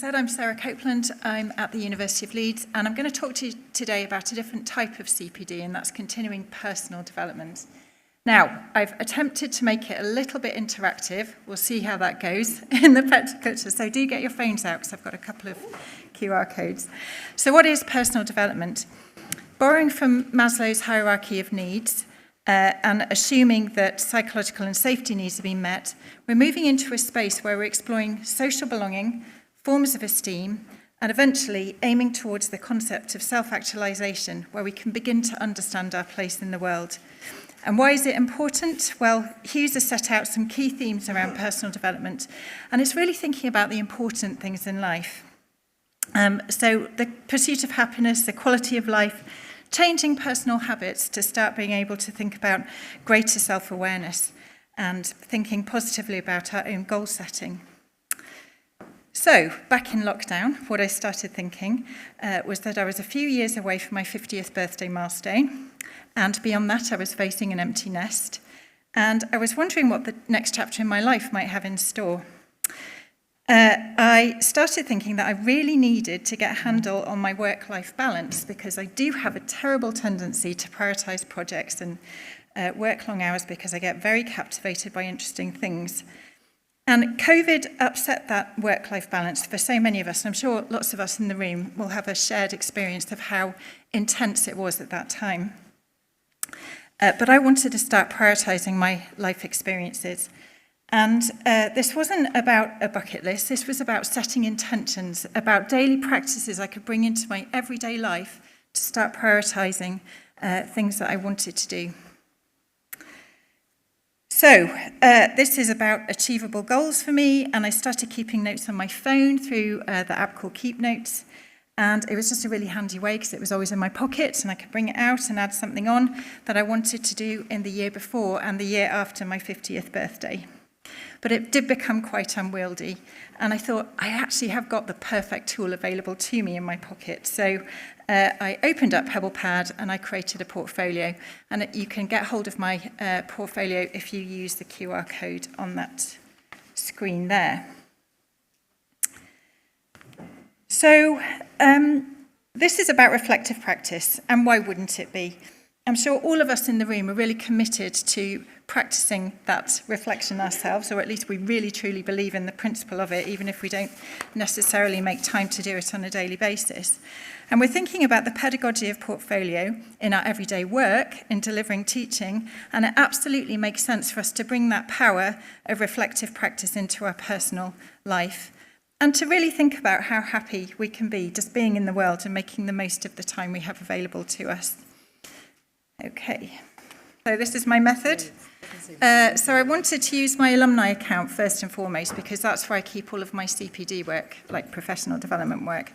said, I'm Sarah Copeland. I'm at the University of Leeds, and I'm going to talk to you today about a different type of CPD, and that's continuing personal development. Now, I've attempted to make it a little bit interactive. We'll see how that goes in the picture. So do get your phones out, because I've got a couple of QR codes. So what is personal development? Borrowing from Maslow's hierarchy of needs, and assuming that psychological and safety needs have been met, we're moving into a space where we're exploring social belonging, forms of esteem, and eventually aiming towards the concept of self-actualization, where we can begin to understand our place in the world. And why is it important? Well, Hughes has set out some key themes around personal development, and it's really thinking about the important things in life. So the pursuit of happiness, the quality of life, changing personal habits to start being able to think about greater self-awareness and thinking positively about our own goal setting. So, back in lockdown, what I started thinking was that I was a few years away from my 50th birthday milestone, and beyond that I was facing an empty nest, and I was wondering what the next chapter in my life might have in store. I started thinking that I really needed to get a handle on my work-life balance, because I do have a terrible tendency to prioritise projects and work long hours because I get very captivated by interesting things. And COVID upset that work-life balance for so many of us. I'm sure lots of us in the room will have a shared experience of how intense it was at that time. But I wanted to start prioritising my life experiences. And this wasn't about a bucket list, this was about setting intentions, about daily practices I could bring into my everyday life to start prioritising things that I wanted to do. So this is about achievable goals for me, and I started keeping notes on my phone through the app called Keep Notes. And it was just a really handy way because it was always in my pocket and I could bring it out and add something on that I wanted to do in the year before and the year after my 50th birthday. But it did become quite unwieldy, and I thought, I actually have got the perfect tool available to me in my pocket. So I opened up PebblePad and I created a portfolio, and you can get hold of my portfolio if you use the QR code on that screen there. So this is about reflective practice, and why wouldn't it be? I'm sure all of us in the room are really committed to practicing that reflection ourselves, or at least we really truly believe in the principle of it, even if we don't necessarily make time to do it on a daily basis. And we're thinking about the pedagogy of portfolio in our everyday work, in delivering teaching, and it absolutely makes sense for us to bring that power of reflective practice into our personal life, and to really think about how happy we can be just being in the world and making the most of the time we have available to us. Okay, so this is my method. So I wanted to use my alumni account first and foremost, because that's where I keep all of my CPD work, like professional development work.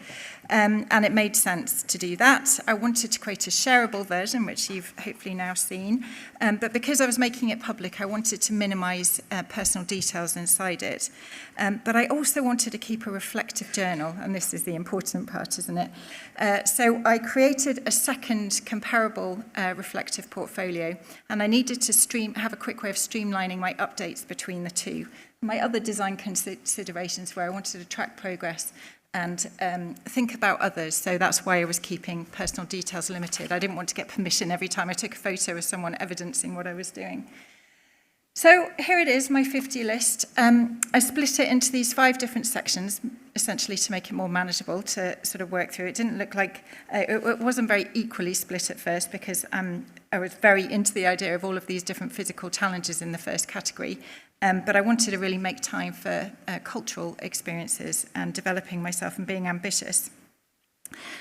And it made sense to do that. I wanted to create a shareable version, which you've hopefully now seen. But because I was making it public, I wanted to minimize personal details inside it. But I also wanted to keep a reflective journal, and this is the important part, isn't it? So I created a second comparable reflective portfolio, and I needed to have a quick way of streamlining my updates between the two. My other design considerations were I wanted to track progress and think about others, so that's why I was keeping personal details limited. I didn't want to get permission every time I took a photo of someone evidencing what I was doing. So here it is, my 50 list. I split it into these 5 different sections, essentially to make it more manageable to sort of work through. It didn't look like, it wasn't very equally split at first, because I was very into the idea of all of these different physical challenges in the first category. But I wanted to really make time for cultural experiences and developing myself and being ambitious.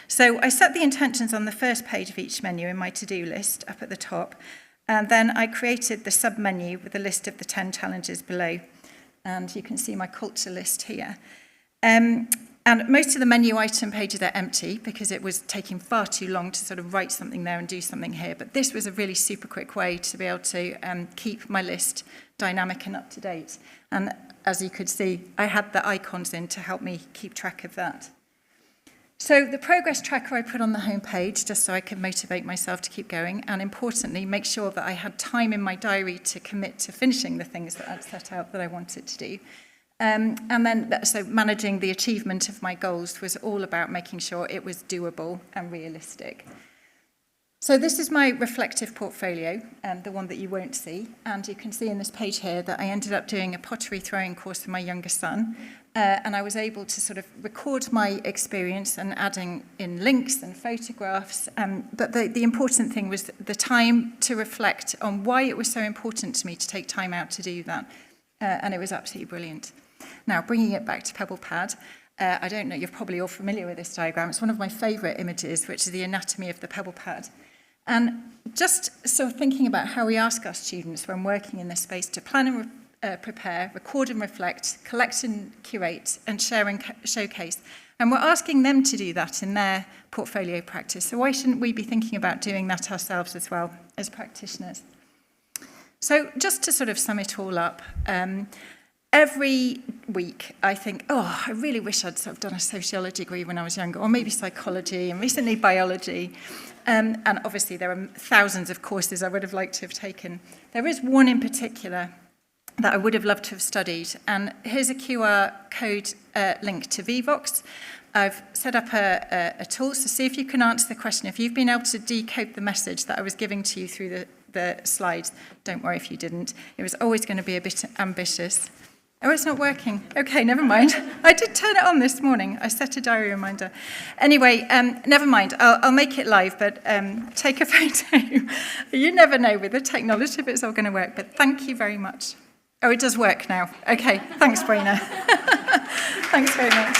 So I set the intentions on the first page of each menu in my to-do list up at the top. And then I created the sub-menu with a list of the 10 challenges below. And you can see my culture list here. And most of the menu item pages are empty because it was taking far too long to sort of write something there and do something here. But this was a really super quick way to be able to keep my list dynamic and up to date. And as you could see, I had the icons in to help me keep track of that. So the progress tracker I put on the home page just so I could motivate myself to keep going, and importantly, make sure that I had time in my diary to commit to finishing the things that I'd set out that I wanted to do. And then, so managing the achievement of my goals was all about making sure it was doable and realistic. So this is my reflective portfolio, the one that you won't see. And you can see in this page here that I ended up doing a pottery throwing course for my younger son. And I was able to sort of record my experience and adding in links and photographs. But the important thing was the time to reflect on why it was so important to me to take time out to do that. And it was absolutely brilliant. Now, bringing it back to PebblePad, I don't know, you're probably all familiar with this diagram. It's one of my favourite images, which is the anatomy of the PebblePad. And just sort of thinking about how we ask our students when working in this space to plan and prepare, record and reflect, collect and curate, and share and showcase. And we're asking them to do that in their portfolio practice. So why shouldn't we be thinking about doing that ourselves as well as practitioners? So just to sort of sum it all up, every week I think, oh, I really wish I'd sort of done a sociology degree when I was younger, or maybe psychology, and recently biology. And obviously there are thousands of courses I would have liked to have taken. There is one in particular that I would have loved to have studied. And here's a QR code link to Vivox. I've set up a tool, so see if you can answer the question. If you've been able to decode the message that I was giving to you through the slides, don't worry if you didn't. It was always going to be a bit ambitious. Oh, it's not working. Okay, never mind. I did turn it on this morning. I set a diary reminder. Anyway, never mind. I'll make it live, but take a photo. You never know with the technology if it's all going to work, but thank you very much. Oh, it does work now. Okay, thanks, Brina. Thanks very much.